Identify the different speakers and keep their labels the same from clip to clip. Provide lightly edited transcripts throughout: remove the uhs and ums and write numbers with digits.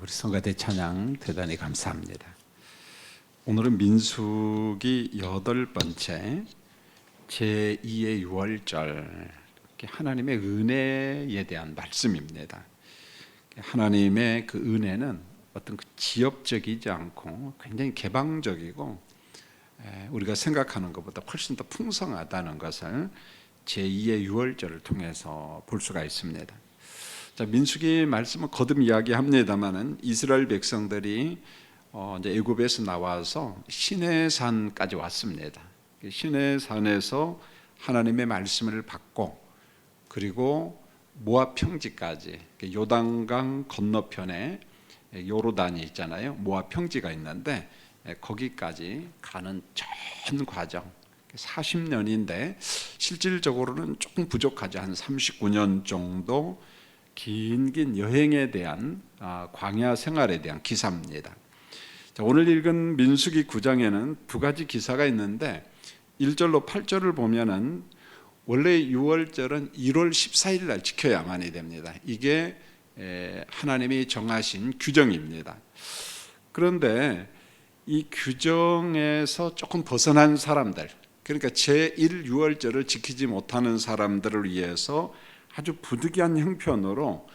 Speaker 1: 우리 성가대 찬양 대단히 감사합니다. 오늘은 민수기 8번째 제2의 유월절, 하나님의 은혜에 대한 말씀입니다. 하나님의 그 은혜는 어떤 지엽적이지 않고 굉장히 개방적이고 우리가 생각하는 것보다 훨씬 더 풍성하다는 것을 제2의 유월절을 통해서 볼 수가 있습니다. 자, 민수기 말씀은 거듭 이야기합니다만은 이스라엘 백성들이 이제 애굽에서 나와서 시내산까지 왔습니다. 시내산에서 하나님의 말씀을 받고 그리고 모압 평지까지, 요단강 건너편에 요르단이 있잖아요. 모압 평지가 있는데 거기까지 가는 전 과정 40년인데 실질적으로는 조금 부족하죠. 한 39년 정도 긴 여행에 대한 광야 생활에 대한 기사입니다. 자, 오늘 읽은 민수기 9장에는 두 가지 기사가 있는데 1절로 8절을 보면은 원래 6월절은 1월 14일 날 지켜야만이 됩니다. 이게 하나님이 정하신 규정입니다. 그런데 이 규정에서 조금 벗어난 사람들, 그러니까 제1 6월절을 지키지 못하는 사람들을 위해서 아주 부득이한 형편으로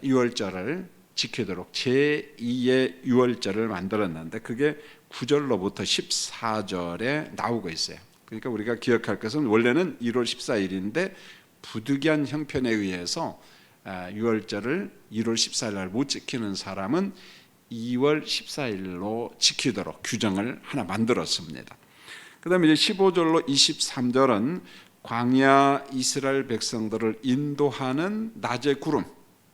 Speaker 1: 6월절을 지키도록 제2의 6월절을 만들었는데 그게 9절로부터 14절에 나오고 있어요. 그러니까 우리가 기억할 것은 원래는 1월 14일인데 부득이한 형편에 의해서 6월절을 1월 14일 날 못 지키는 사람은 2월 14일로 지키도록 규정을 하나 만들었습니다. 그 다음에 이제 15절로 23절은 광야 이스라엘 백성들을 인도하는 낮의 구름,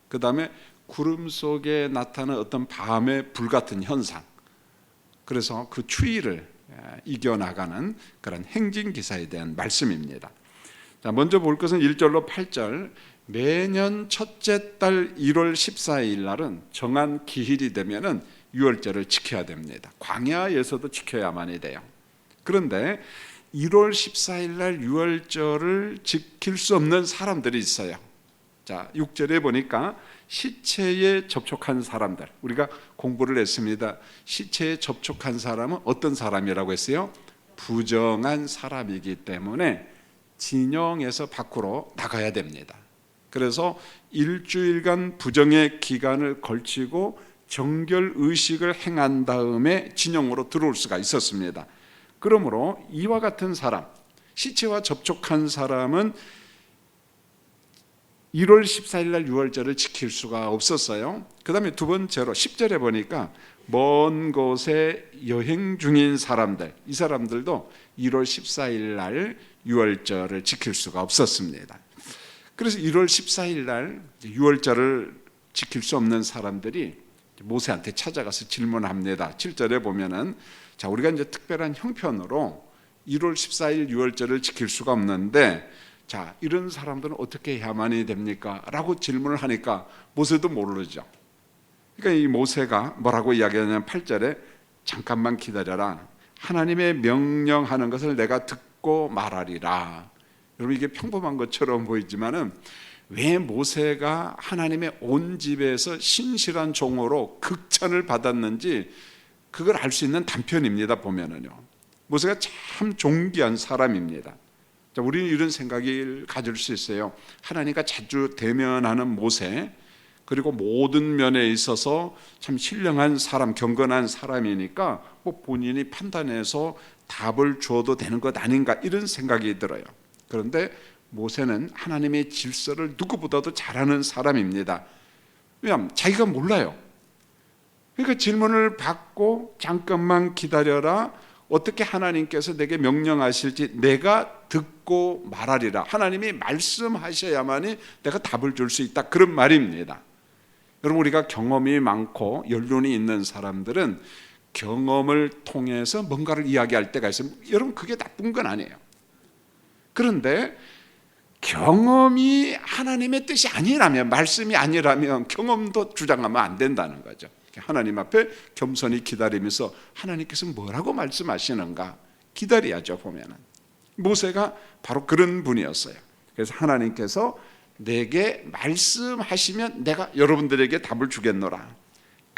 Speaker 1: 그 다음에 구름 속에 나타나는 어떤 밤의 불같은 현상, 그래서 그 추위를 이겨나가는 그런 행진기사에 대한 말씀입니다. 자, 먼저 볼 것은 1절로 8절, 매년 첫째 달 1월 14일 날은 정한 기일이 되면은 6월절을 지켜야 됩니다. 광야에서도 지켜야만이 돼요. 그런데 1월 14일 날 6월절을 지킬 수 없는 사람들이 있어요. 자, 6절에 보니까 시체에 접촉한 사람들, 우리가 공부를 했습니다. 시체에 접촉한 사람은 어떤 사람이라고 했어요? 부정한 사람이기 때문에 진영에서 밖으로 나가야 됩니다. 그래서 일주일간 부정의 기간을 걸치고 정결 의식을 행한 다음에 진영으로 들어올 수가 있었습니다. 그러므로 이와 같은 사람, 시체와 접촉한 사람은 1월 14일 날 6월절을 지킬 수가 없었어요. 그 다음에 두 번째로 10절에 보니까 먼 곳에 여행 중인 사람들, 이 사람들도 1월 14일 날 6월절을 지킬 수가 없었습니다. 그래서 1월 14일 날 6월절을 지킬 수 없는 사람들이 모세한테 찾아가서 질문합니다. 7절에 보면은, 자, 우리가 이제 특별한 형편으로 1월 14일 6월절을 지킬 수가 없는데, 자, 이런 사람들은 어떻게 해야만이 됩니까? 라고 질문을 하니까 모세도 모르죠. 그러니까 이 모세가 뭐라고 이야기하냐면 8절에 잠깐만 기다려라. 하나님의 명령하는 것을 내가 듣고 말하리라. 여러분, 이게 평범한 것처럼 보이지만은 왜 모세가 하나님의 온 집에서 신실한 종으로 극찬을 받았는지 그걸 알 수 있는 단편입니다. 보면은요, 모세가 참 존귀한 사람입니다. 자, 우리는 이런 생각을 가질 수 있어요. 하나님과 자주 대면하는 모세, 그리고 모든 면에 있어서 참 신령한 사람, 경건한 사람이니까 뭐 본인이 판단해서 답을 주어도 되는 것 아닌가, 이런 생각이 들어요. 그런데 모세는 하나님의 질서를 누구보다도 잘 아는 사람입니다. 왜냐하면 자기가 몰라요. 그러니까 질문을 받고 잠깐만 기다려라, 어떻게 하나님께서 내게 명령하실지 내가 듣고 말하리라. 하나님이 말씀하셔야만이 내가 답을 줄 수 있다, 그런 말입니다. 여러분, 우리가 경험이 많고 연륜이 있는 사람들은 경험을 통해서 뭔가를 이야기할 때가 있어요. 여러분, 그게 나쁜 건 아니에요. 그런데 경험이 하나님의 뜻이 아니라면, 말씀이 아니라면 경험도 주장하면 안 된다는 거죠. 하나님 앞에 겸손히 기다리면서 하나님께서 뭐라고 말씀하시는가 기다려야죠. 보면은 모세가 바로 그런 분이었어요. 그래서 하나님께서 내게 말씀하시면 내가 여러분들에게 답을 주겠노라.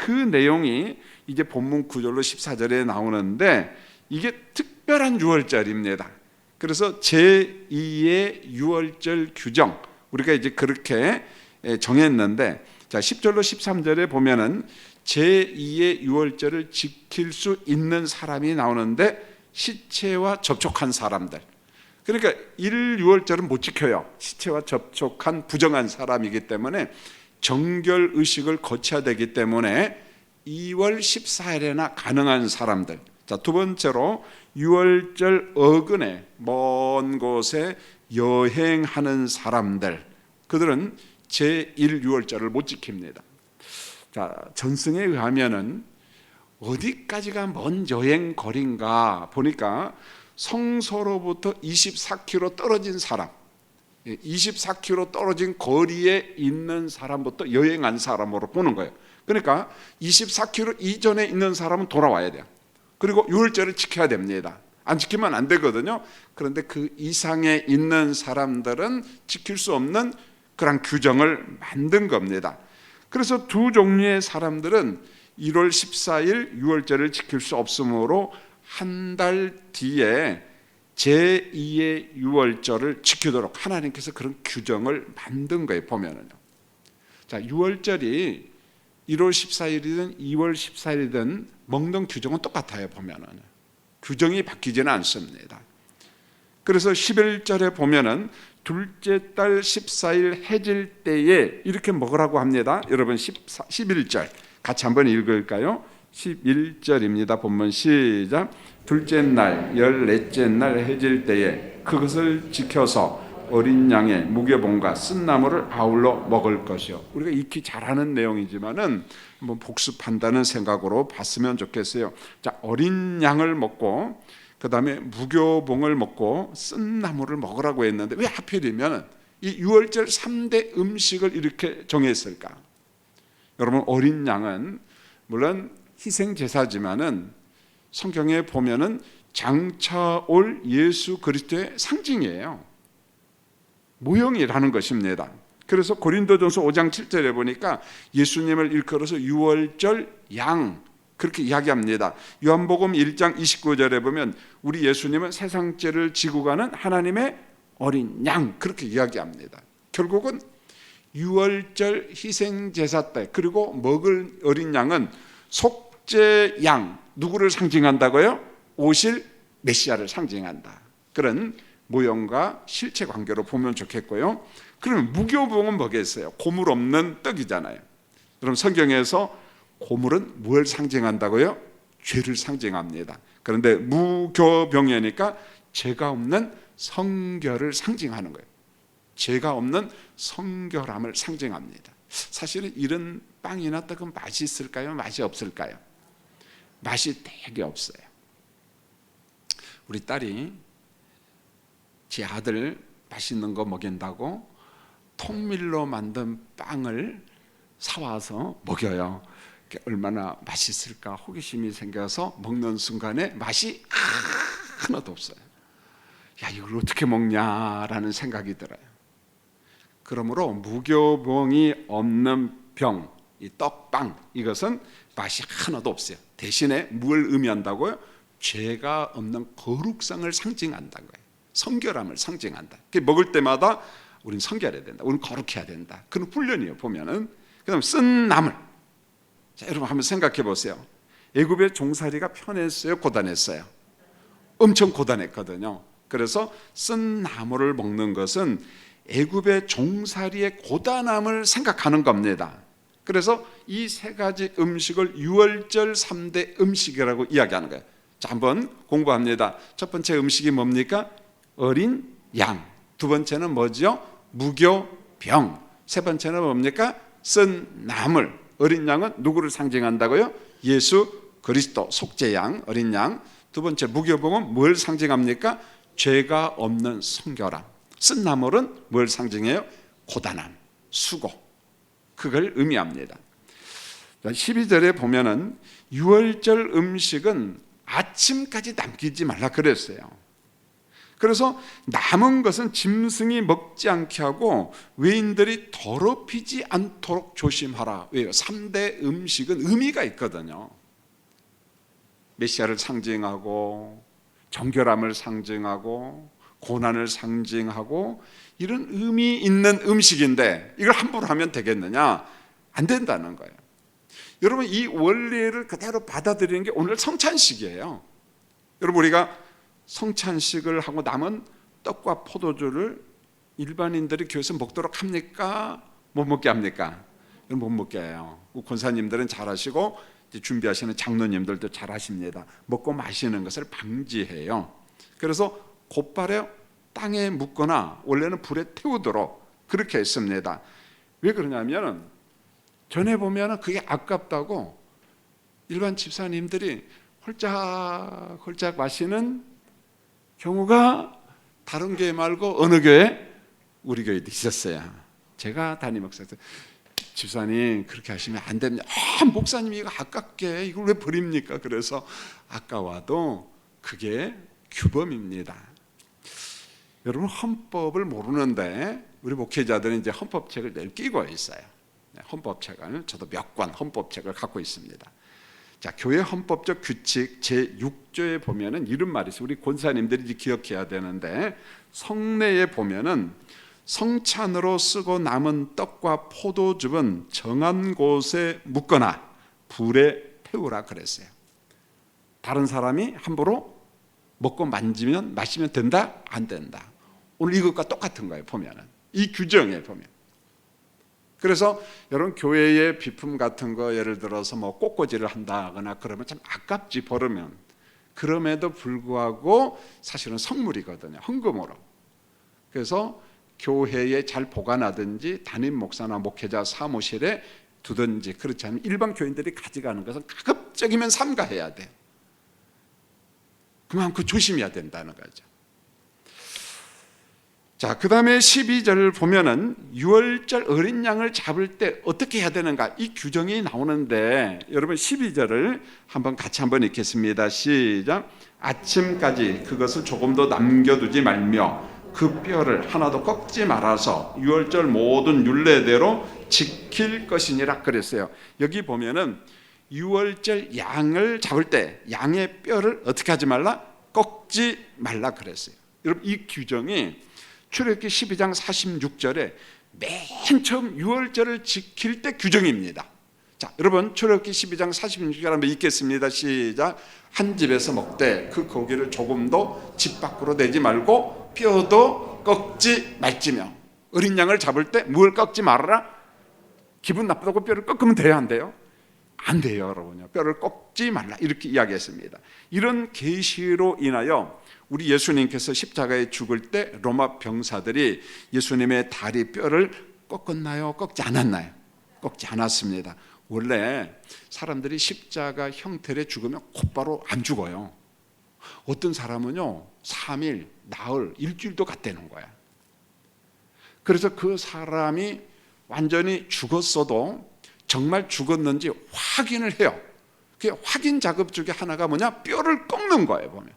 Speaker 1: 그 내용이 이제 본문 9절로 14절에 나오는데 이게 특별한 유월절입니다. 그래서 제2의 유월절 규정, 우리가 이제 그렇게 정했는데, 자 10절로 13절에 보면은 제2의 유월절을 지킬 수 있는 사람이 나오는데 시체와 접촉한 사람들. 그러니까 1 유월절은 못 지켜요. 시체와 접촉한 부정한 사람이기 때문에 정결 의식을 거쳐야 되기 때문에 2월 14일에나 가능한 사람들. 자, 두 번째로 유월절 어근에 먼 곳에 여행하는 사람들, 그들은 제1 유월절을 못 지킵니다. 자, 전승에 의하면은 어디까지가 먼 여행 거리인가 보니까 성소로부터 24km 떨어진 사람, 24km 떨어진 거리에 있는 사람부터 여행한 사람으로 보는 거예요. 그러니까 24km 이전에 있는 사람은 돌아와야 돼요. 그리고 유월절을 지켜야 됩니다. 안 지키면 안 되거든요. 그런데 그 이상에 있는 사람들은 지킬 수 없는 그런 규정을 만든 겁니다. 그래서 두 종류의 사람들은 1월 14일 유월절을 지킬 수 없으므로 한 달 뒤에 제2의 유월절을 지키도록 하나님께서 그런 규정을 만든 거예요. 보면은요. 자, 유월절이 1월 14일이든 2월 14일이든 먹는 규정은 똑같아요. 보면은 규정이 바뀌지는 않습니다. 그래서 11절에 보면은 둘째 달 14일 해질 때에 이렇게 먹으라고 합니다. 여러분 11절 같이 한번 읽을까요? 11절입니다. 본문 시작. 둘째 날 14째 날 해질 때에 그것을 지켜서 어린 양의 무교봉과 쓴 나물을 아울러 먹을 것이요. 우리가 익히 잘하는 내용이지만은 한번 복습한다는 생각으로 봤으면 좋겠어요. 자, 어린 양을 먹고 그 다음에 무교봉을 먹고 쓴 나물을 먹으라고 했는데 왜 하필이면 이 유월절 3대 음식을 이렇게 정했을까? 여러분, 어린 양은 물론 희생 제사지만은 성경에 보면은 장차 올 예수 그리스도의 상징이에요. 모형이라는 것입니다. 그래서 고린도전서 5장 7절에 보니까 예수님을 일컬어서 유월절 양 그렇게 이야기합니다. 요한복음 1장 29절에 보면 우리 예수님은 세상 죄를 지고 가는 하나님의 어린 양 그렇게 이야기합니다. 결국은 유월절 희생 제사 때 그리고 먹을 어린 양은 속죄 양 누구를 상징한다고요? 오실 메시아를 상징한다. 그런 모형과 실체 관계로 보면 좋겠고요. 그러면 무교봉은 뭐겠어요? 고물 없는 떡이잖아요. 그럼 성경에서 고물은 뭘 상징한다고요? 죄를 상징합니다. 그런데 무교병이니까 죄가 없는 성결을 상징하는 거예요. 죄가 없는 성결함을 상징합니다. 사실은 이런 빵이나 떡은 맛이 있을까요? 맛이 없을까요? 맛이 되게 없어요. 우리 딸이 제 아들 맛있는 거 먹인다고 통밀로 만든 빵을 사와서 먹여요. 얼마나 맛있을까 호기심이 생겨서 먹는 순간에 맛이 하나도 없어요. 야, 이걸 어떻게 먹냐라는 생각이 들어요. 그러므로 무교병이 없는 병, 이 떡빵, 이것은 맛이 하나도 없어요. 대신에 뭘 의미한다고요? 죄가 없는 거룩성을 상징한다는 거예요. 성결함을 상징한다. 먹을 때마다 우리는 성결해야 된다. 우리는 거룩해야 된다. 그런 훈련이에요. 보면은. 그다음 쓴 나물. 자, 여러분 한번 생각해 보세요. 애굽의 종살이가 편했어요, 고단했어요? 엄청 고단했거든요. 그래서 쓴 나물을 먹는 것은 애굽의 종살이의 고단함을 생각하는 겁니다. 그래서 이 세 가지 음식을 유월절 3대 음식이라고 이야기하는 거예요. 자, 한번 공부합니다. 첫 번째 음식이 뭡니까? 어린 양. 두 번째는 뭐죠? 무교병. 세 번째는 뭡니까? 쓴 나물. 어린 양은 누구를 상징한다고요? 예수 그리스도, 속죄양, 어린 양. 두 번째 무교병은 뭘 상징합니까? 죄가 없는 성결함. 쓴 나물은 뭘 상징해요? 고단함, 수고. 그걸 의미합니다. 12절에 보면은 유월절 음식은 아침까지 남기지 말라 그랬어요. 그래서 남은 것은 짐승이 먹지 않게 하고 외인들이 더럽히지 않도록 조심하라. 왜요? 3대 음식은 의미가 있거든요. 메시아를 상징하고 정결함을 상징하고 고난을 상징하고 이런 의미 있는 음식인데 이걸 함부로 하면 되겠느냐? 안 된다는 거예요. 여러분, 이 원리를 그대로 받아들이는 게 오늘 성찬식이에요. 여러분, 우리가 성찬식을 하고 남은 떡과 포도주를 일반인들이 교회에서 먹도록 합니까? 못 먹게 합니까? 못 먹게 해요. 권사님들은 잘하시고 준비하시는 장로님들도 잘하십니다. 먹고 마시는 것을 방지해요. 그래서 곧바로 땅에 묻거나 원래는 불에 태우도록 그렇게 했습니다. 왜 그러냐면 전에 보면 그게 아깝다고 일반 집사님들이 홀짝홀짝 마시는 경우가 다른 교회 말고 어느 교회? 우리 교회도 있었어요. 제가 담임 목사한테 집사님 그렇게 하시면 안 됩니다. 목사님이 이거 아깝게 이걸 왜 버립니까? 그래서 아까워도 그게 규범입니다. 여러분, 헌법을 모르는데 우리 목회자들은 이제 헌법책을 늘 끼고 있어요. 헌법책을 저도 몇 권 헌법책을 갖고 있습니다. 자, 교회 헌법적 규칙 제6조에 보면은 이런 말이 있어요. 우리 권사님들이 기억해야 되는데 성례에 보면은 성찬으로 쓰고 남은 떡과 포도즙은 정한 곳에 묻거나 불에 태우라 그랬어요. 다른 사람이 함부로 먹고 만지면 마시면 된다? 안 된다. 오늘 이것과 똑같은 거예요. 보면은 이 규정에 보면. 그래서 여러분, 교회의 비품 같은 거 예를 들어서 뭐 꽃꽂이를 한다거나 그러면 참 아깝지 버리면. 그럼에도 불구하고 사실은 선물이거든요. 헌금으로. 그래서 교회에 잘 보관하든지 담임 목사나 목회자 사무실에 두든지, 그렇지 않으면 일반 교인들이 가져가는 것은 가급적이면 삼가해야 돼요. 그만큼 조심해야 된다는 거죠. 자, 그 다음에 12절 보면은 유월절 어린 양을 잡을 때 어떻게 해야 되는가, 이 규정이 나오는데 여러분 12절을 같이 한번 읽겠습니다. 시작. 아침까지 그것을 조금도 남겨두지 말며 그 뼈를 하나도 꺾지 말아서 유월절 모든 율례대로 지킬 것이니라 그랬어요. 여기 보면은 유월절 양을 잡을 때 양의 뼈를 어떻게 하지 말라? 꺾지 말라 그랬어요. 여러분, 이 규정이 출애굽기 12장 46절에 맨 처음 유월절을 지킬 때 규정입니다. 자, 여러분, 출애굽기 12장 46절 한번 읽겠습니다. 시작. 한 집에서 먹되 그 고기를 조금도 집 밖으로 내지 말고 뼈도 꺾지 말지며. 어린 양을 잡을 때 뭘 꺾지 말아라? 기분 나쁘다고 뼈를 꺾으면 돼요, 안 돼요? 안 돼요, 여러분요. 뼈를 꺾지 말라, 이렇게 이야기했습니다. 이런 계시로 인하여 우리 예수님께서 십자가에 죽을 때 로마 병사들이 예수님의 다리 뼈를 꺾었나요? 꺾지 않았나요? 꺾지 않았습니다. 원래 사람들이 십자가 형태로 죽으면 곧바로 안 죽어요. 어떤 사람은요 3일, 나흘, 일주일도 갔다는 거야. 그래서 그 사람이 완전히 죽었어도 정말 죽었는지 확인을 해요. 그 확인 작업 중에 하나가 뭐냐? 뼈를 꺾는 거예요. 보면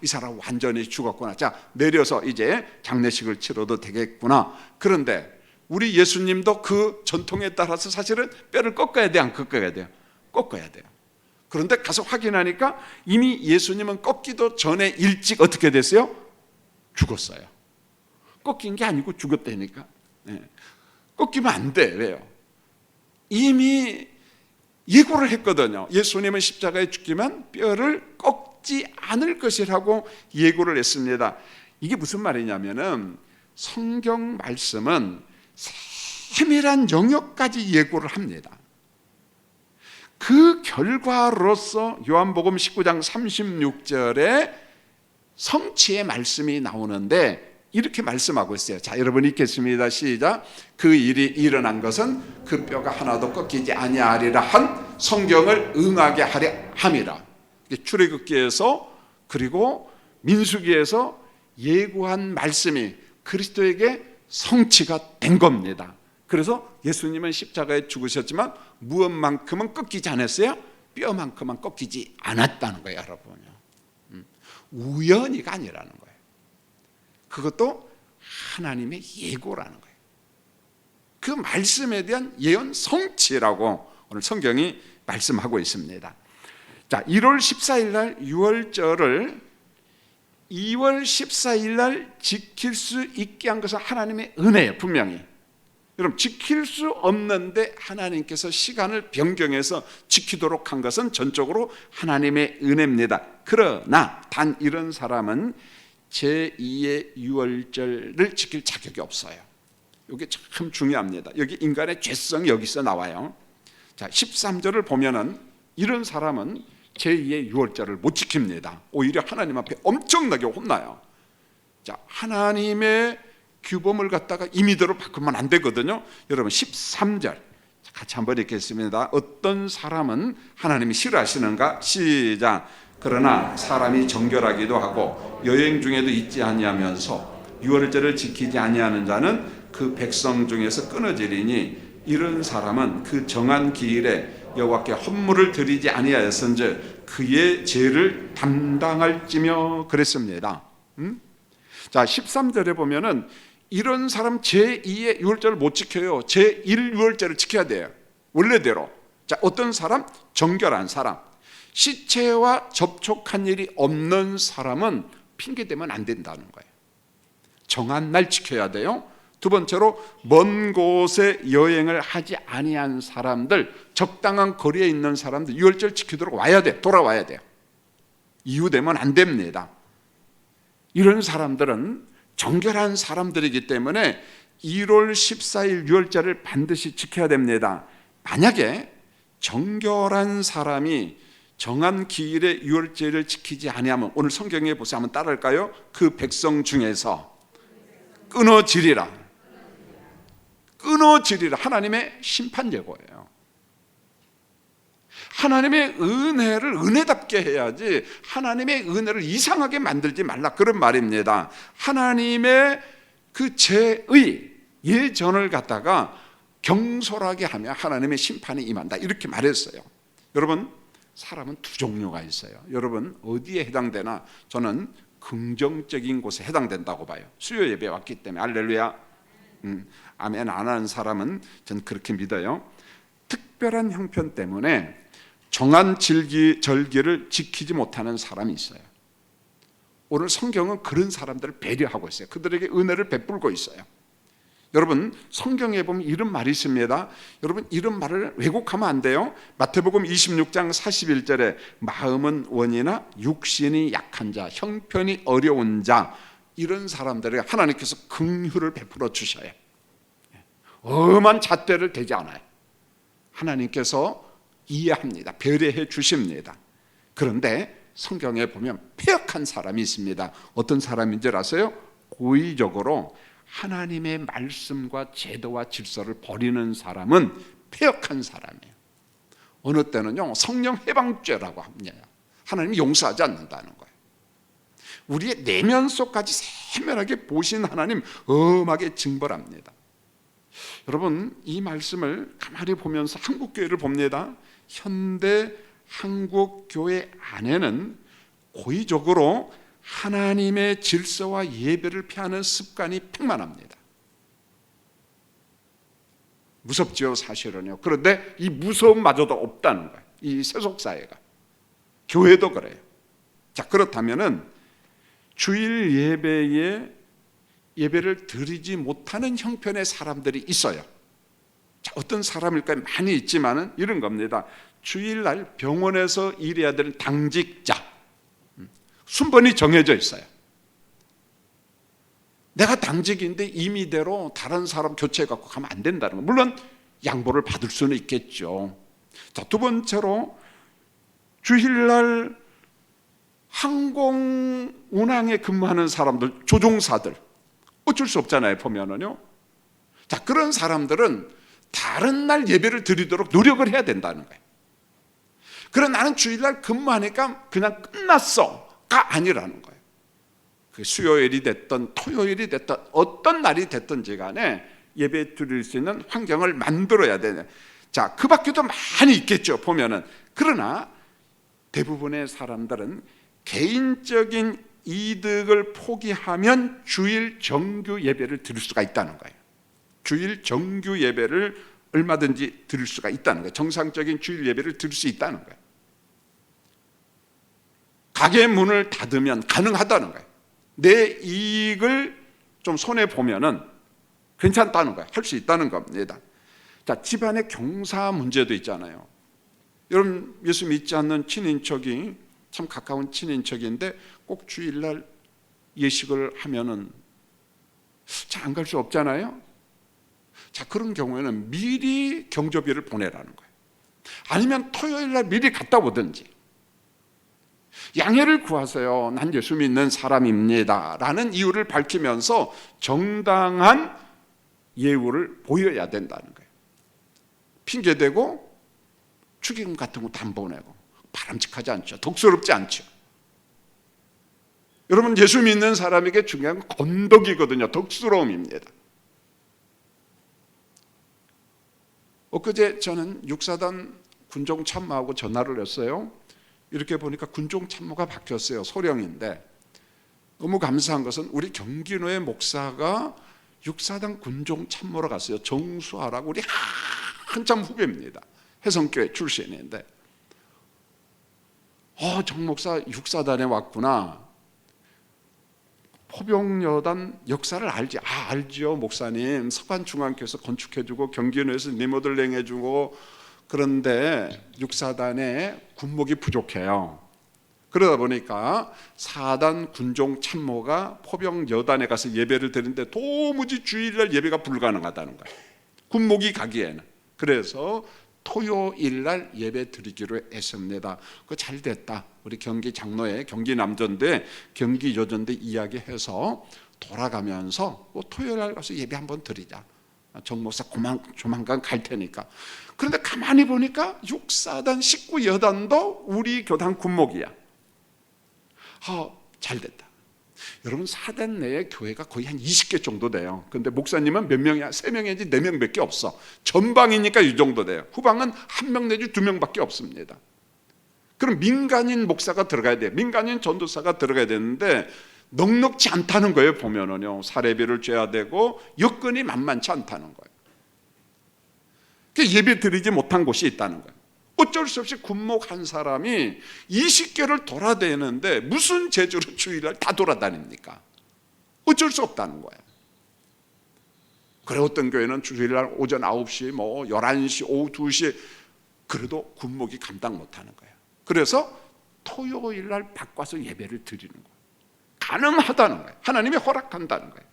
Speaker 1: 이 사람 완전히 죽었구나. 자, 내려서 이제 장례식을 치러도 되겠구나. 그런데 우리 예수님도 그 전통에 따라서 사실은 뼈를 꺾어야 돼, 안 꺾어야 돼요? 꺾어야 돼요. 그런데 가서 확인하니까 이미 예수님은 꺾기도 전에 일찍 어떻게 됐어요? 죽었어요. 꺾인 게 아니고 죽었다니까. 네. 꺾이면 안 돼. 왜요? 이미 예고를 했거든요. 예수님은 십자가에 죽기만 뼈를 꺾지 않을 것이라고 예고를 했습니다. 이게 무슨 말이냐면은 성경 말씀은 세밀한 영역까지 예고를 합니다. 그 결과로서 요한복음 19장 36절에 성취의 말씀이 나오는데 이렇게 말씀하고 있어요. 자, 여러분 읽겠습니다. 시작. 그 일이 일어난 것은 그 뼈가 하나도 꺾이지 아니하리라 한 성경을 응하게 하려 함이라. 출애굽기에서 그리고 민수기에서 예고한 말씀이 그리스도에게 성취가 된 겁니다. 그래서 예수님은 십자가에 죽으셨지만 무엇만큼은 꺾이지 않았어요? 뼈만큼은 꺾이지 않았다는 거예요, 여러분요. 우연히가 아니라는 거예요. 그것도 하나님의 예고라는 거예요. 그 말씀에 대한 예언 성취라고 오늘 성경이 말씀하고 있습니다. 자, 1월 14일 날 유월절을 2월 14일 날 지킬 수 있게 한 것은 하나님의 은혜예요. 분명히. 여러분, 지킬 수 없는데 하나님께서 시간을 변경해서 지키도록 한 것은 전적으로 하나님의 은혜입니다. 그러나 단 이런 사람은 제2의 유월절을 지킬 자격이 없어요. 이게 참 중요합니다. 여기 인간의 죄성이 여기서 나와요. 자, 13절을 보면은 이런 사람은 제2의 유월절을 못 지킵니다. 오히려 하나님 앞에 엄청나게 혼나요. 자, 하나님의 규범을 갖다가 임의대로 바꾸면 안 되거든요. 여러분 13절 같이 한번 읽겠습니다. 어떤 사람은 하나님이 싫어하시는가? 시작. 그러나 사람이 정결하기도 하고 여행 중에도 있지 아니하면서 유월절을 지키지 아니하는 자는 그 백성 중에서 끊어지리니 이런 사람은 그 정한 기일에 여호와께 헌물을 드리지 아니하였은즉 그의 죄를 담당할지며 그랬습니다. 자, 13절에 보면은 이런 사람 제2의 유월절을 못 지켜요. 제1 유월절을 지켜야 돼요. 원래대로. 자, 어떤 사람? 정결한 사람. 시체와 접촉한 일이 없는 사람은 핑계대면 안 된다는 거예요. 정한 날 지켜야 돼요. 두 번째로 먼 곳에 여행을 하지 아니한 사람들, 적당한 거리에 있는 사람들 유월절 지키도록 와야 돼. 돌아와야 돼요. 이유되면 안 됩니다. 이런 사람들은 정결한 사람들이기 때문에 1월 14일 유월절을 반드시 지켜야 됩니다. 만약에 정결한 사람이 정한 기일에 유월절을 지키지 아니하면 오늘 성경에 보세요. 한번 따라할까요? 그 백성 중에서 끊어지리라. 끊어지리라. 하나님의 심판 예고예요. 하나님의 은혜를 은혜답게 해야지 하나님의 은혜를 이상하게 만들지 말라, 그런 말입니다. 하나님의 그 죄의 예전을 갖다가 경솔하게 하면 하나님의 심판이 임한다, 이렇게 말했어요. 여러분, 사람은 두 종류가 있어요. 여러분 어디에 해당되나? 저는 긍정적인 곳에 해당된다고 봐요. 수요 예배 왔기 때문에. 할렐루야. 아멘 안 하는 사람은 전 그렇게 믿어요. 특별한 형편 때문에 정한 절기를 지키지 못하는 사람이 있어요. 오늘 성경은 그런 사람들을 배려하고 있어요. 그들에게 은혜를 베풀고 있어요. 여러분 성경에 보면 이런 말이 있습니다. 여러분 이런 말을 왜곡하면 안 돼요. 마태복음 26장 41절에 마음은 원이나 육신이 약한 자, 형편이 어려운 자, 이런 사람들에게 하나님께서 긍휼을 베풀어 주셔요. 엄한 잣대를 대지 않아요. 하나님께서 이해합니다. 배려해 주십니다. 그런데 성경에 보면 패역한 사람이 있습니다. 어떤 사람인 줄 아세요? 고의적으로 하나님의 말씀과 제도와 질서를 버리는 사람은 패역한 사람이에요. 어느 때는요 성령 해방죄라고 합니다. 하나님이 용서하지 않는다는 거예요. 우리의 내면 속까지 세밀하게 보신 하나님 엄하게 징벌합니다. 여러분 이 말씀을 가만히 보면서 한국교회를 봅니다. 현대 한국교회 안에는 고의적으로 하나님의 질서와 예배를 피하는 습관이 팽만합니다. 무섭지요 사실은요. 그런데 이 무서움마저도 없다는 거예요. 이 세속사회가. 교회도 그래요. 자, 그렇다면은 주일 예배에 예배를 드리지 못하는 형편의 사람들이 있어요. 자, 어떤 사람일까요? 많이 있지만은 이런 겁니다. 주일날 병원에서 일해야 되는 당직자, 순번이 정해져 있어요. 내가 당직인데 임의대로 다른 사람 교체해 갖고 가면 안 된다는 거. 물론 양보를 받을 수는 있겠죠. 자, 두 번째로 주일날 항공 운항에 근무하는 사람들, 조종사들 어쩔 수 없잖아요. 보면은요. 자, 그런 사람들은 다른 날 예배를 드리도록 노력을 해야 된다는 거예요. 그러나 나는 주일날 근무하니까 그냥 끝났어가 아니라는 거예요. 그 수요일이 됐든 토요일이 됐든 어떤 날이 됐든지 간에 예배 드릴 수 있는 환경을 만들어야 되는. 자, 그 밖에도 많이 있겠죠 보면은. 그러나 대부분의 사람들은 개인적인 이득을 포기하면 주일 정규 예배를 드릴 수가 있다는 거예요. 주일 정규 예배를 얼마든지 드릴 수가 있다는 거예요. 정상적인 주일 예배를 드릴 수 있다는 거예요. 가게 문을 닫으면 가능하다는 거예요. 내 이익을 좀 손해보면은 괜찮다는 거예요. 할 수 있다는 겁니다. 자, 집안의 경사 문제도 있잖아요. 여러분, 예수 믿지 않는 친인척이, 참 가까운 친인척인데 꼭 주일날 예식을 하면은 잘 안 갈 수 없잖아요. 자, 그런 경우에는 미리 경조비를 보내라는 거예요. 아니면 토요일날 미리 갔다 오든지, 양해를 구하세요. 난 예수 믿는 사람입니다 라는 이유를 밝히면서 정당한 예우를 보여야 된다는 거예요. 핑계대고 축의금 같은 것도 안 보내고 바람직하지 않죠. 덕스럽지 않죠. 여러분, 예수 믿는 사람에게 중요한 건 건덕이거든요. 덕스러움입니다. 엊그제 저는 육사단 군종 참모하고 전화를 했어요. 이렇게 보니까 군종 참모가 바뀌었어요. 소령인데 너무 감사한 것은 우리 경기노의 목사가 육사단 군종 참모로 갔어요. 정수하라고, 우리 한참 후배입니다. 해성교회 출신인데 정 목사 육사단에 왔구나. 포병여단 역사를 알지? 알죠 목사님. 서간중앙교회에서 건축해주고 경기노에서 리모델링 해주고, 그런데 육사단에 군목이 부족해요. 그러다 보니까 사단 군종 참모가 포병여단에 가서 예배를 드리는데 도무지 주일날 예배가 불가능하다는 거예요. 군목이 가기에는. 그래서 토요일날 예배 드리기로 했습니다. 그거 잘 됐다. 우리 경기 장로회, 경기 남전대, 경기 여전대 이야기해서 돌아가면서 토요일날 가서 예배 한번 드리자. 정 목사 조만간 갈 테니까. 그런데 가만히 보니까 육사단 식구 여단도 우리 교단 군목이야. 잘 됐다. 여러분, 사단 내에 교회가 거의 한 20개 정도 돼요. 근데 목사님은 몇 명이야? 3명이지 4명밖에 없어. 전방이니까 이 정도 돼요. 후방은 1명 내지 2명밖에 없습니다. 그럼 민간인 목사가 들어가야 돼요. 민간인 전도사가 들어가야 되는데 넉넉지 않다는 거예요. 보면은요, 사례비를 줘야 되고 여건이 만만치 않다는 거예요. 예배 드리지 못한 곳이 있다는 거예요. 어쩔 수 없이 군목 한 사람이 20개를 돌아다니는데 무슨 재주로 주일날 다 돌아다닙니까? 어쩔 수 없다는 거예요. 그래, 어떤 교회는 주일날 오전 9시, 11시, 오후 2시, 그래도 군목이 감당 못하는 거예요. 그래서 토요일날 바꿔서 예배를 드리는 거예요. 가능하다는 거예요. 하나님이 허락한다는 거예요.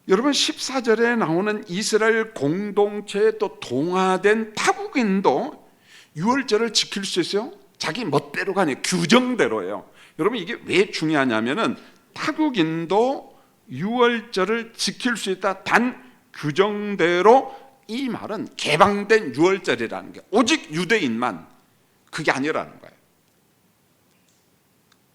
Speaker 1: 여러분, 14절에 나오는 이스라엘 공동체에 또 동화된 타국인도 유월절을 지킬 수 있어요? 자기 멋대로가 아니에요. 규정대로예요. 여러분, 이게 왜 중요하냐면은 타국인도 유월절을 지킬 수 있다. 단 규정대로. 이 말은 개방된 유월절이라는 게 오직 유대인만, 그게 아니라는 거예요.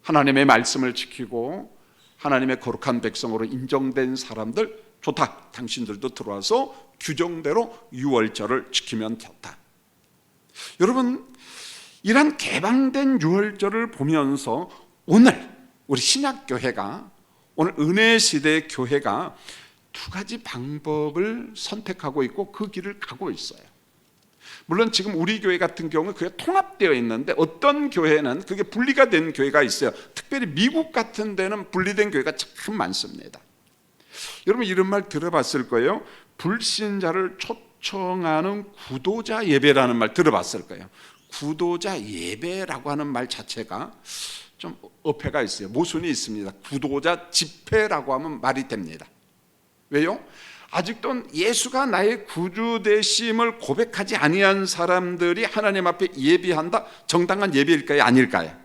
Speaker 1: 하나님의 말씀을 지키고 하나님의 거룩한 백성으로 인정된 사람들, 좋다. 당신들도 들어와서 규정대로 유월절을 지키면 좋다. 여러분, 이런 개방된 유월절을 보면서 오늘 우리 신약교회가, 오늘 은혜시대 교회가 2가지 방법을 선택하고 있고 그 길을 가고 있어요. 물론 지금 우리 교회 같은 경우는 그게 통합되어 있는데 어떤 교회는 그게 분리가 된 교회가 있어요. 특별히 미국 같은 데는 분리된 교회가 참 많습니다. 여러분, 이런 말 들어봤을 거예요. 불신자를 초청하는 구도자 예배라는 말 들어봤을 거예요. 구도자 예배라고 하는 말 자체가 좀 어폐가 있어요. 모순이 있습니다. 구도자 집회라고 하면 말이 됩니다. 왜요? 아직도 예수가 나의 구주 되심을 고백하지 아니한 사람들이 하나님 앞에 예배한다? 정당한 예배일까요? 아닐까요?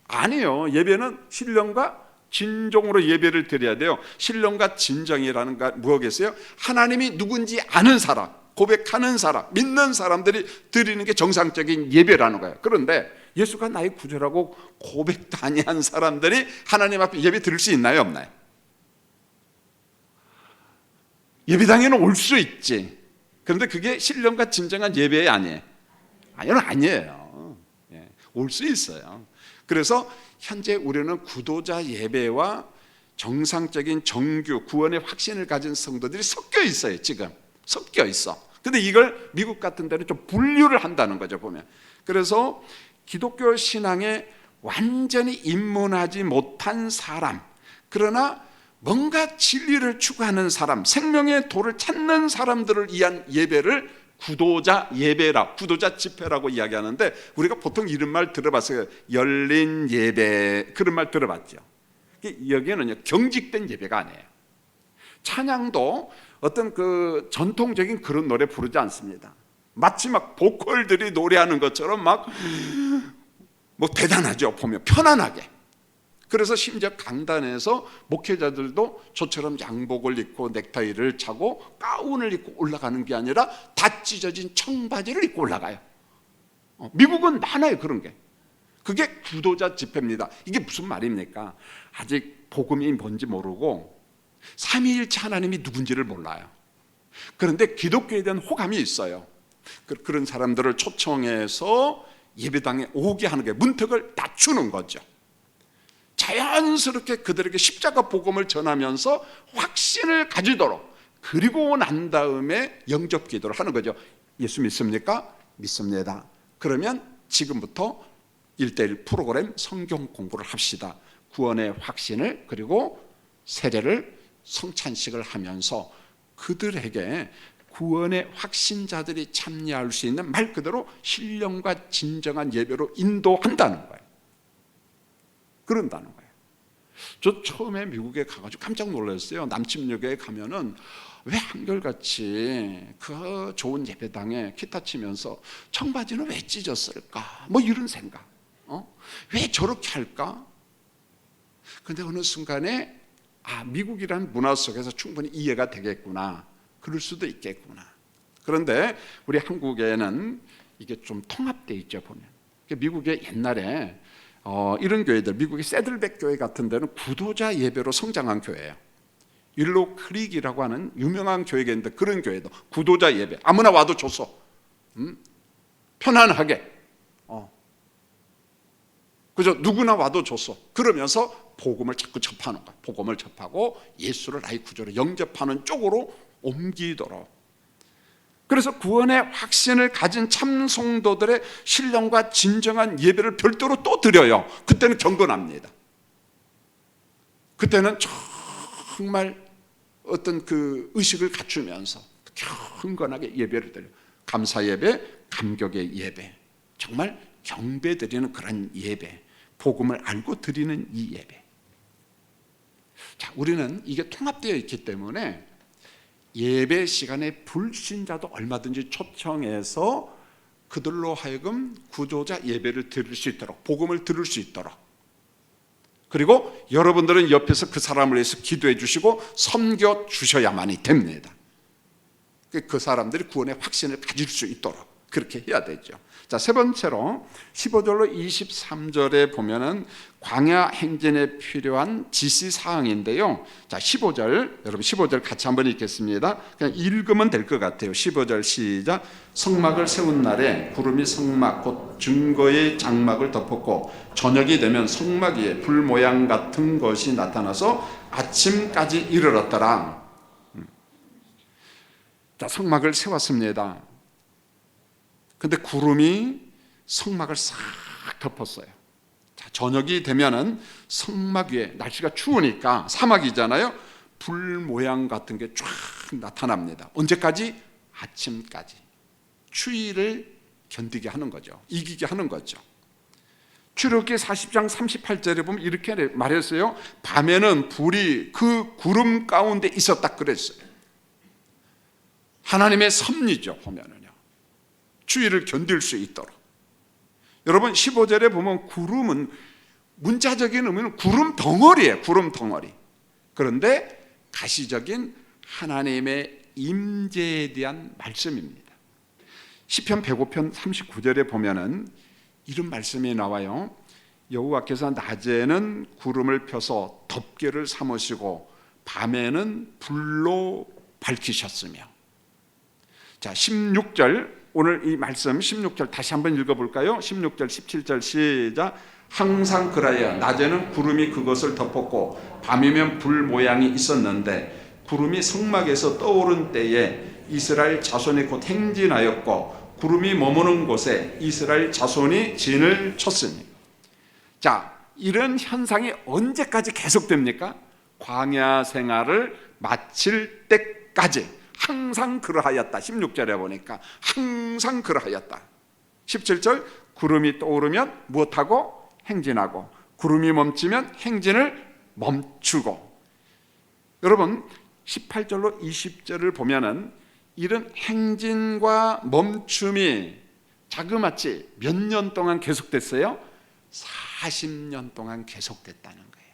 Speaker 1: 아니에요. 예배는 신령과 진정으로 예배를 드려야 돼요. 신령과 진정이라는 거 뭐겠어요? 하나님이 누군지 아는 사람, 고백하는 사람, 믿는 사람들이 드리는 게 정상적인 예배라는 거예요. 그런데 예수가 나의 구주라고 고백도 아니한 사람들이 하나님 앞에 예배 드릴 수 있나요? 없나요? 예배당에는 올 수 있지. 그런데 그게 신령과 진정한 예배 아니에요? 아니에요. 예, 올 수 있어요. 그래서 현재 우리는 구도자 예배와 정상적인 정규 구원의 확신을 가진 성도들이 섞여 있어요. 지금 섞여 있어. 근데 이걸 미국 같은 데는 좀 분류를 한다는 거죠, 보면. 그래서 기독교 신앙에 완전히 입문하지 못한 사람, 그러나 뭔가 진리를 추구하는 사람, 생명의 도를 찾는 사람들을 위한 예배를 구도자 예배라, 구도자 집회라고 이야기하는데, 우리가 보통 이런 말 들어봤어요. 열린 예배, 그런 말 들어봤죠. 여기는 경직된 예배가 아니에요. 찬양도 어떤 그 전통적인 그런 노래 부르지 않습니다. 마치 막 보컬들이 노래하는 것처럼 막 뭐 대단하죠, 보면 편안하게. 그래서 심지어 강단에서 목회자들도 저처럼 양복을 입고 넥타이를 차고 가운을 입고 올라가는 게 아니라 다 찢어진 청바지를 입고 올라가요. 미국은 많아요, 그런 게. 그게 구도자 집회입니다. 이게 무슨 말입니까? 아직 복음이 뭔지 모르고 삼위일체 하나님이 누군지를 몰라요. 그런데 기독교에 대한 호감이 있어요. 그런 사람들을 초청해서 예배당에 오게 하는 게, 문턱을 낮추는 거죠. 자연스럽게 그들에게 십자가 복음을 전하면서 확신을 가지도록, 그리고 난 다음에 영접 기도를 하는 거죠. 예수 믿습니까? 믿습니다. 그러면 지금부터 1:1 프로그램 성경 공부를 합시다. 구원의 확신을, 그리고 세례를, 성찬식을 하면서 그들에게 구원의 확신자들이 참여할 수 있는 말 그대로 신령과 진정한 예배로 인도한다는 거예요. 그런다는 거예요. 저 처음에 미국에 가가지고 깜짝 놀랐어요. 남침역에 가면은 왜 한결같이 그 좋은 예배당에 기타 치면서 청바지는 왜 찢었을까? 뭐 이런 생각. 왜 저렇게 할까? 근데 어느 순간에 미국이라는 문화 속에서 충분히 이해가 되겠구나. 그럴 수도 있겠구나. 그런데 우리 한국에는 이게 좀 통합되어 있죠, 보면. 미국의 옛날에 이런 교회들, 미국의 새들백 교회 같은 데는 구도자 예배로 성장한 교회예요. 윌로우 크릭이라고 하는 유명한 교회가 있는데, 그런 교회도 구도자 예배, 아무나 와도 좋소. 편안하게. 그죠? 누구나 와도 좋소. 그러면서 복음을 자꾸 접하는 거야. 복음을 접하고 예수를 나의 구주로 영접하는 쪽으로 옮기도록. 그래서 구원의 확신을 가진 참 성도들의 신령과 진정한 예배를 별도로 또 드려요. 그때는 경건합니다. 그때는 정말 어떤 그 의식을 갖추면서 경건하게 예배를 드려요. 감사 예배, 감격의 예배, 정말 경배 드리는 그런 예배, 복음을 알고 드리는 이 예배. 자, 우리는 이게 통합되어 있기 때문에 예배 시간에 불신자도 얼마든지 초청해서 그들로 하여금 구도자 예배를 들을 수 있도록, 복음을 들을 수 있도록, 그리고 여러분들은 옆에서 그 사람을 위해서 기도해 주시고 섬겨 주셔야만이 됩니다. 그 사람들이 구원의 확신을 가질 수 있도록 그렇게 해야 되죠. 자, 세 번째로 15절로 23절에 보면은 광야 행진에 필요한 지시사항인데요. 자, 15절, 여러분 15절 같이 한번 읽겠습니다. 그냥 읽으면 될 것 같아요. 15절 시작. 성막을 세운 날에 구름이 성막 곧 증거의 장막을 덮었고, 저녁이 되면 성막 위에 불 모양 같은 것이 나타나서 아침까지 이르렀더라. 자, 성막을 세웠습니다. 근데 구름이 성막을 싹 덮었어요. 자, 저녁이 되면은 성막 위에, 날씨가 추우니까 사막이잖아요, 불 모양 같은 게 쫙 나타납니다. 언제까지? 아침까지. 추위를 견디게 하는 거죠. 이기게 하는 거죠. 출애굽기 40장 38절에 보면 이렇게 말했어요. 밤에는 불이 그 구름 가운데 있었다 그랬어요. 하나님의 섭리죠, 보면은요. 추위를 견딜 수 있도록. 여러분 15절에 보면 구름은 문자적인 의미는 구름 덩어리예요. 구름 덩어리. 그런데 가시적인 하나님의 임재에 대한 말씀입니다. 시편 105편 39절에 보면은 이런 말씀이 나와요. 여호와께서 낮에는 구름을 펴서 덮개를 삼으시고 밤에는 불로 밝히셨으며. 자, 16절, 오늘 이 말씀 16절 다시 한번 읽어볼까요? 16절 17절 시작. 항상 그라여 낮에는 구름이 그것을 덮었고 밤이면 불 모양이 있었는데 구름이 성막에서 떠오른 때에 이스라엘 자손이 곧 행진하였고 구름이 머무는 곳에 이스라엘 자손이 진을 쳤으니. 자, 이런 현상이 언제까지 계속됩니까? 광야 생활을 마칠 때까지 항상 그러하였다. 16절에 보니까 항상 그러하였다. 17절 구름이 떠오르면 무엇하고? 행진하고, 구름이 멈추면 행진을 멈추고. 여러분 18절로 20절을 보면은 이런 행진과 멈춤이 자그마치 몇 년 동안 계속됐어요? 40년 동안 계속됐다는 거예요.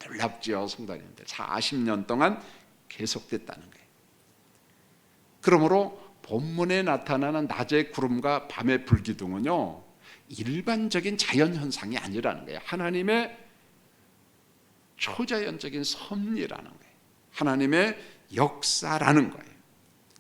Speaker 1: 놀랍죠, 성도님들. 40년 동안 계속됐다는 거예요. 그러므로 본문에 나타나는 낮의 구름과 밤의 불기둥은요, 일반적인 자연현상이 아니라는 거예요. 하나님의 초자연적인 섭리라는 거예요. 하나님의 역사라는 거예요.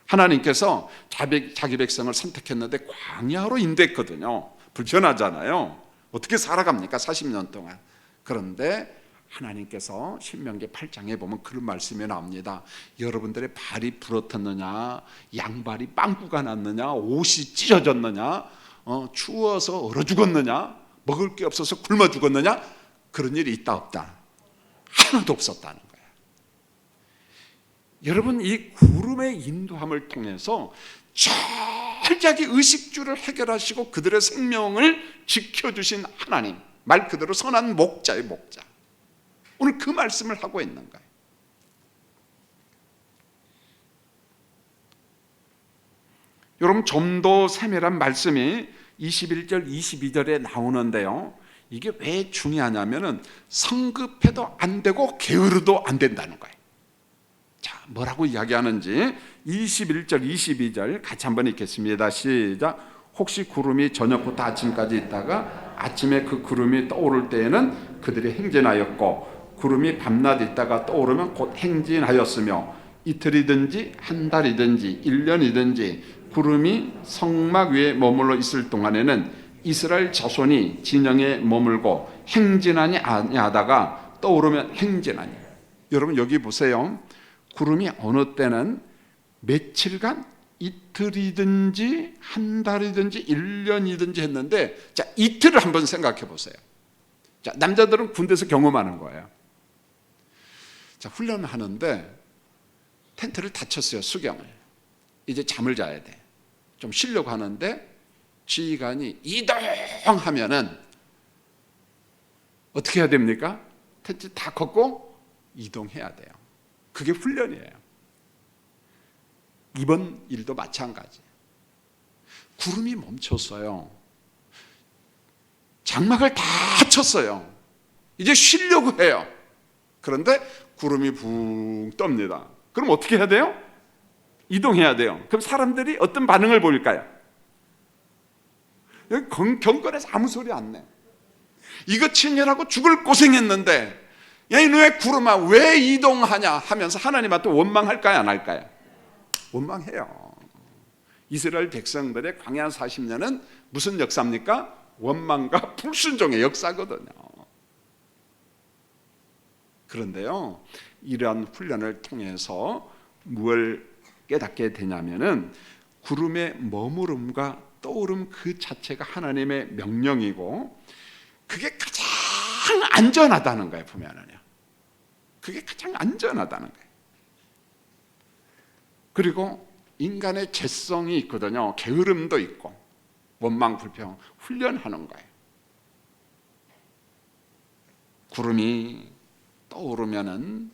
Speaker 1: 하나님께서 자기 백성을 선택했는데 광야로 인도했거든요. 불편하잖아요. 어떻게 살아갑니까? 40년 동안. 그런데 하나님께서 신명기 8장에 보면 그런 말씀이 나옵니다. 여러분들의 발이 부러졌느냐, 양발이 빵꾸가 났느냐, 옷이 찢어졌느냐, 추워서 얼어 죽었느냐, 먹을 게 없어서 굶어 죽었느냐, 그런 일이 있다 없다? 하나도 없었다는 거예요. 여러분, 이 구름의 인도함을 통해서 철저하게 의식주를 해결하시고 그들의 생명을 지켜주신 하나님, 말 그대로 선한 목자의 목자, 오늘 그 말씀을 하고 있는 거예요. 여러분, 좀 더 세밀한 말씀이 21절 22절에 나오는데요, 이게 왜 중요하냐면은 성급해도 안 되고 게으르도 안 된다는 거예요. 자, 뭐라고 이야기하는지 21절 22절 같이 한번 읽겠습니다. 시작. 혹시 구름이 저녁부터 아침까지 있다가 아침에 그 구름이 떠오를 때에는 그들이 행진하였고 구름이 밤낮 있다가 떠오르면 곧 행진하였으며 이틀이든지 한 달이든지 1년이든지 구름이 성막 위에 머물러 있을 동안에는 이스라엘 자손이 진영에 머물고 행진하니 아니하다가 떠오르면 행진하니. 여러분 여기 보세요. 구름이 어느 때는 며칠간 이틀이든지 한 달이든지 1년이든지 했는데, 자, 이틀을 한번 생각해 보세요. 자, 남자들은 군대에서 경험하는 거예요. 자, 훈련하는데 텐트를 다 쳤어요. 수경을. 이제 잠을 자야 돼. 좀 쉬려고 하는데 지휘관이 이동하면은 어떻게 해야 됩니까? 텐트 다 걷고 이동해야 돼요. 그게 훈련이에요. 이번 일도 마찬가지. 구름이 멈췄어요. 장막을 다 쳤어요. 이제 쉬려고 해요. 그런데 구름이 붕 떱니다. 그럼 어떻게 해야 돼요? 이동해야 돼요. 그럼 사람들이 어떤 반응을 보일까요? 경건해서 아무 소리 안 내. 이거 친일하고 죽을 고생했는데 야, 너의 구름아 왜 이동하냐 하면서 하나님한테 원망할까요, 안 할까요? 원망해요. 이스라엘 백성들의 광야 40년은 무슨 역사입니까? 원망과 불순종의 역사거든요. 그런데요, 이러한 훈련을 통해서 무엇을 깨닫게 되냐면은 구름의 머무름과 떠오름 그 자체가 하나님의 명령이고 그게 가장 안전하다는 거예요. 보면은요, 그게 가장 안전하다는 거예요. 그리고 인간의 죄성이 있거든요. 게으름도 있고 원망 불평 훈련하는 거예요. 구름이 떠오르면은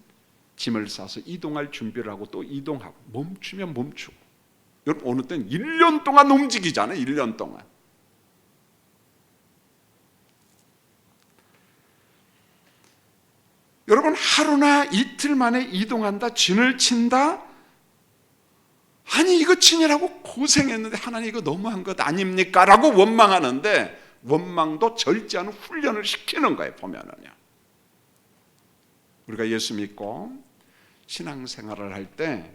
Speaker 1: 짐을 싸서 이동할 준비를 하고 또 이동하고 멈추면 멈추고. 여러분 어느 때는 1년 동안 움직이잖아요. 1년 동안. 여러분 하루나 이틀 만에 이동한다, 진을 친다. 아니 이거 친이라고 고생했는데 하나님 이거 너무한 것 아닙니까? 라고 원망하는데 원망도 절제하는 훈련을 시키는 거예요. 보면은요, 우리가 예수 믿고 신앙생활을 할 때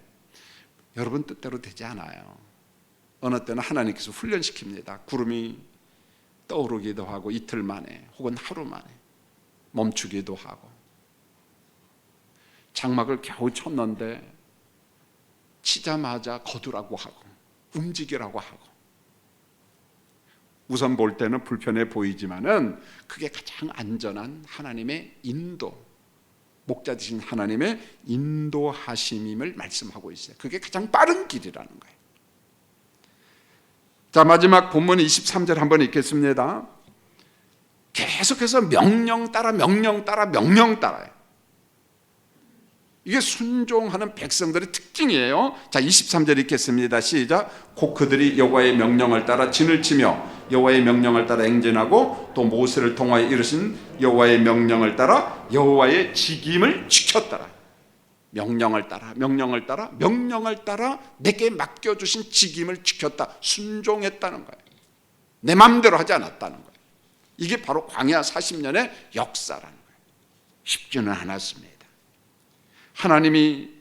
Speaker 1: 여러분 뜻대로 되지 않아요. 어느 때는 하나님께서 훈련시킵니다. 구름이 떠오르기도 하고 이틀 만에 혹은 하루 만에 멈추기도 하고, 장막을 겨우 쳤는데 치자마자 거두라고 하고 움직이라고 하고. 우선 볼 때는 불편해 보이지만은 그게 가장 안전한 하나님의 인도, 목자 되신 하나님의 인도하심임을 말씀하고 있어요. 그게 가장 빠른 길이라는 거예요. 자, 마지막 본문 23절 한번 읽겠습니다. 계속해서 명령 따라 명령 따라 명령 따라요. 이게 순종하는 백성들의 특징이에요. 자, 23절 읽겠습니다. 시작. 곧 그들이 여호와의 명령을 따라 진을 치며 여호와의 명령을 따라 행진하고 또 모세를 통하여 이르신 여호와의 명령을 따라 여호와의 직임을 지켰더라. 명령을 따라 명령을 따라 명령을 따라 내게 맡겨주신 직임을 지켰다. 순종했다는 거예요. 내 마음대로 하지 않았다는 거예요. 이게 바로 광야 40년의 역사라는 거예요. 쉽지는 않았습니다. 하나님이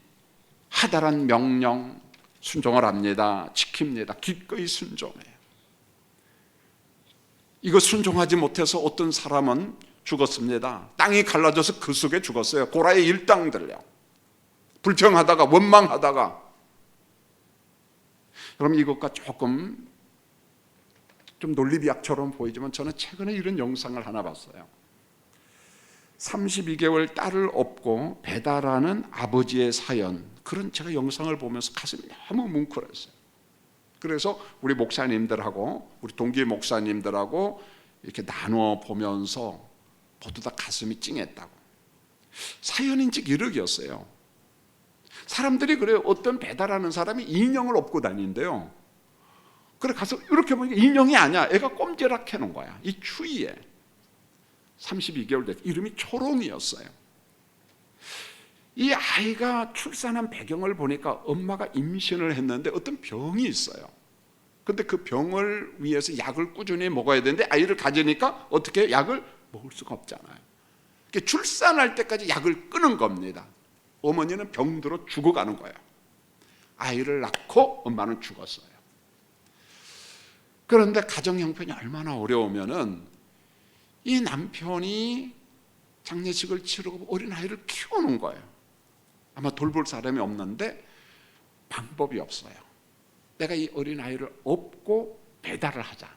Speaker 1: 하달한 명령 순종을 합니다. 지킵니다. 기꺼이 순종해요. 이거 순종하지 못해서 어떤 사람은 죽었습니다. 땅이 갈라져서 그 속에 죽었어요. 고라의 일당들요. 불평하다가 원망하다가. 여러분, 이것과 조금 좀 논리비약처럼 보이지만 저는 최근에 이런 영상을 하나 봤어요. 32개월 딸을 업고 배달하는 아버지의 사연, 그런 제가 영상을 보면서 가슴이 너무 뭉클했어요. 그래서 우리 목사님들하고 우리 동기 목사님들하고 이렇게 나누어 보면서 모두 다 가슴이 찡했다고. 사연인즉 이러기였어요. 사람들이 그래요. 어떤 배달하는 사람이 인형을 업고 다니는데요, 그래 가서 이렇게 보니까 인형이 아니야. 애가 꼼지락 해놓은 거야. 이 추위에. 32개월 됐. 이름이 초롱이었어요. 이 아이가 출산한 배경을 보니까 엄마가 임신을 했는데 어떤 병이 있어요. 근데 그 병을 위해서 약을 꾸준히 먹어야 되는데 아이를 가지니까 어떻게 약을 먹을 수가 없잖아요. 출산할 때까지 약을 끊은 겁니다. 어머니는 병들어 죽어가는 거예요. 아이를 낳고 엄마는 죽었어요. 그런데 가정 형편이 얼마나 어려우면은 이 남편이 장례식을 치르고 어린아이를 키우는 거예요. 아마 돌볼 사람이 없는데 방법이 없어요. 내가 이 어린아이를 업고 배달을 하자.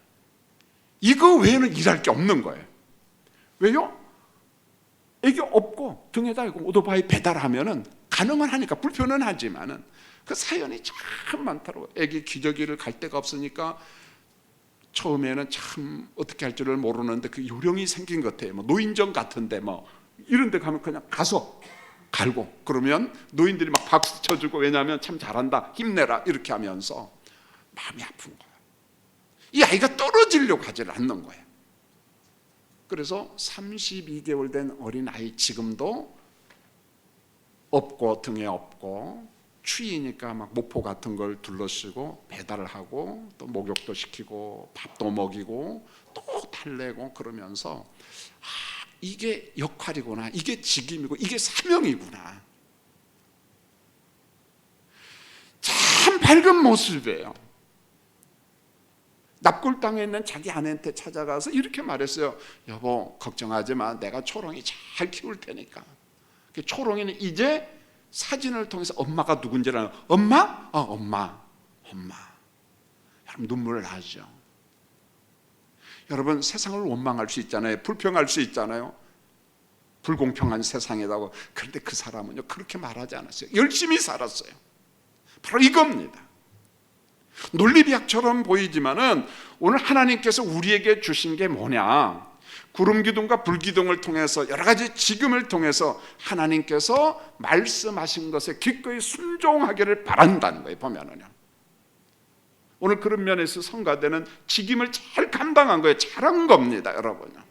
Speaker 1: 이거 외에는 일할 게 없는 거예요. 왜요? 애기 업고 등에다 오토바이 배달하면은 가능은 하니까, 불편은 하지만은 그 사연이 참 많더라고요. 애기 기저귀를 갈 데가 없으니까 처음에는 참 어떻게 할 줄을 모르는데 그 요령이 생긴 것 같아요. 뭐 노인정 같은데 뭐 이런 데 가면 그냥 가서 갈고, 그러면 노인들이 막 박수 쳐주고, 왜냐하면 참 잘한다, 힘내라 이렇게 하면서 마음이 아픈 거예요. 이 아이가 떨어지려고 하지 않는 거예요. 그래서 32개월 된 어린아이 지금도 업고 등에 업고 추위니까 막 모포 같은 걸 둘러쓰고 배달을 하고 또 목욕도 시키고 밥도 먹이고 또 달래고 그러면서 이게 역할이구나, 이게 직임이고 이게 사명이구나. 참 밝은 모습이에요. 납골당에 있는 자기 아내한테 찾아가서 이렇게 말했어요. 여보, 걱정하지 마. 내가 초롱이 잘 키울 테니까. 초롱이는 이제 사진을 통해서 엄마가 누군지를 아는. 엄마? 엄마. 여러분, 눈물 나죠. 여러분, 세상을 원망할 수 있잖아요. 불평할 수 있잖아요. 불공평한 세상이라고. 그런데 그 사람은요, 그렇게 말하지 않았어요. 열심히 살았어요. 바로 이겁니다. 논리비약처럼 보이지만은 오늘 하나님께서 우리에게 주신 게 뭐냐? 구름기둥과 불기둥을 통해서 여러 가지 직임을 통해서 하나님께서 말씀하신 것에 기꺼이 순종하기를 바란다는 거예요. 보면은요, 오늘 그런 면에서 성가대는 직임을 잘 감당한 거예요. 잘한 겁니다, 여러분요.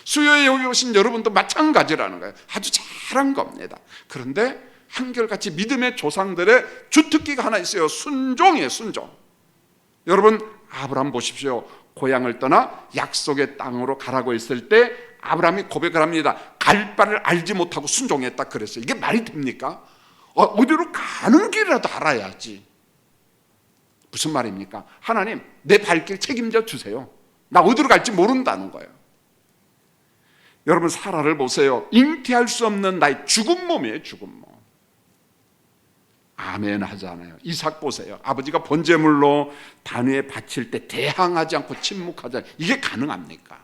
Speaker 1: 수요에 여기 오신 여러분도 마찬가지라는 거예요. 아주 잘한 겁니다. 그런데 한결같이 믿음의 조상들의 주특기가 하나 있어요. 순종이에요. 순종. 여러분, 아브라함 보십시오. 고향을 떠나 약속의 땅으로 가라고 했을 때 아브라함이 고백을 합니다. 갈 바를 알지 못하고 순종했다 그랬어요. 이게 말이 됩니까? 어디로 가는 길이라도 알아야지. 무슨 말입니까? 하나님, 내 발길 책임져 주세요. 나 어디로 갈지 모른다는 거예요. 여러분, 사라를 보세요. 잉태할 수 없는 나의 죽은 몸이에요. 죽은 몸. 아멘 하잖아요. 이삭 보세요. 아버지가 번제물로 단위에 바칠 때 대항하지 않고 침묵하잖아요. 이게 가능합니까?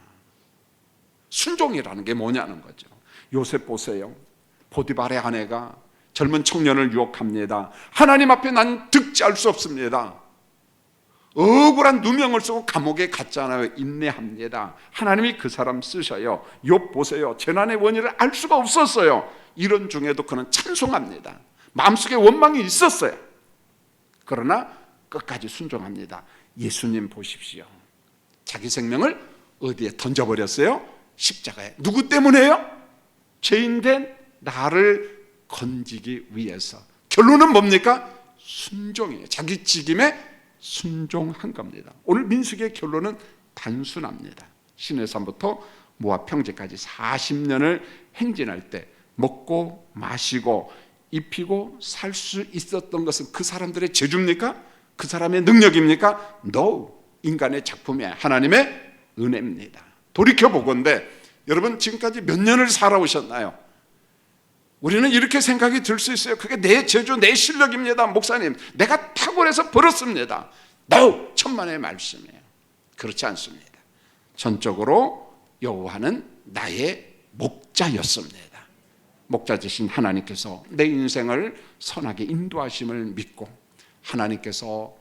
Speaker 1: 순종이라는 게 뭐냐는 거죠. 요셉 보세요. 보디발의 아내가 젊은 청년을 유혹합니다. 하나님 앞에 난 득지할 수 없습니다. 억울한 누명을 쓰고 감옥에 갔잖아요. 인내합니다. 하나님이 그 사람 쓰셔요. 욥 보세요. 재난의 원인을 알 수가 없었어요. 이런 중에도 그는 찬송합니다. 마음속에 원망이 있었어요. 그러나 끝까지 순종합니다. 예수님 보십시오. 자기 생명을 어디에 던져버렸어요? 십자가에. 누구 때문에요? 죄인된 나를 건지기 위해서. 결론은 뭡니까? 순종이에요. 자기 직임에 순종한 겁니다. 오늘 민수기의 결론은 단순합니다. 시내산부터 모압 평지까지 40년을 행진할 때 먹고 마시고 입히고 살 수 있었던 것은 그 사람들의 재주입니까? 그 사람의 능력입니까? No. 인간의 작품이야. 하나님의 은혜입니다. 돌이켜보건대 여러분, 지금까지 몇 년을 살아오셨나요? 우리는 이렇게 생각이 들 수 있어요. 그게 내 재주, 내 실력입니다. 목사님, 내가 탁월해서 벌었습니다. No! 천만의 말씀이에요. 그렇지 않습니다. 전적으로 여호와는 나의 목자였습니다. 목자 되신 하나님께서 내 인생을 선하게 인도하심을 믿고, 하나님께서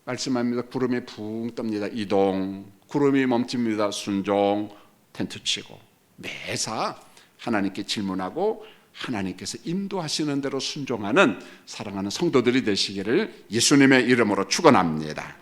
Speaker 1: 말씀합니다. 구름이 붕 뜹니다. 이동. 구름이 멈춥니다. 순종. 텐트 치고. 매사 하나님께 질문하고 하나님께서 인도하시는 대로 순종하는 사랑하는 성도들이 되시기를 예수님의 이름으로 축원합니다.